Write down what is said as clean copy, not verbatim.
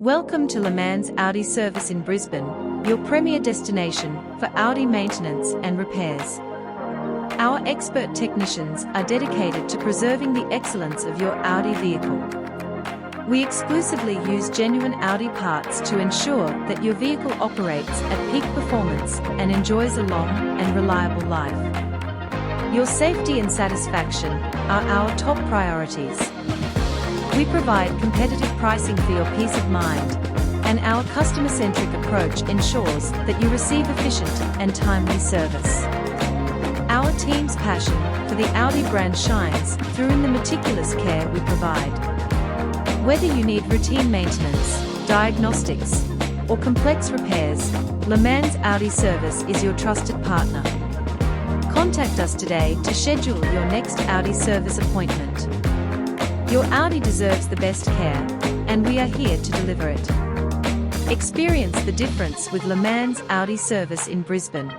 Welcome to Le Mans Audi Service in Brisbane, your premier destination for Audi maintenance and repairs. Our expert technicians are dedicated to preserving the excellence of your Audi vehicle. We exclusively use genuine Audi parts to ensure that your vehicle operates at peak performance and enjoys a long and reliable life. Your safety and satisfaction are our top priorities. We provide competitive pricing for your peace of mind, and our customer-centric approach ensures that you receive efficient and timely service. Our team's passion for the Audi brand shines through in the meticulous care we provide. Whether you need routine maintenance, diagnostics, or complex repairs, Le Mans Audi Service is your trusted partner. Contact us today to schedule your next Audi service appointment. Your Audi deserves the best care, and we are here to deliver it. Experience the difference with Le Mans Audi Service in Brisbane.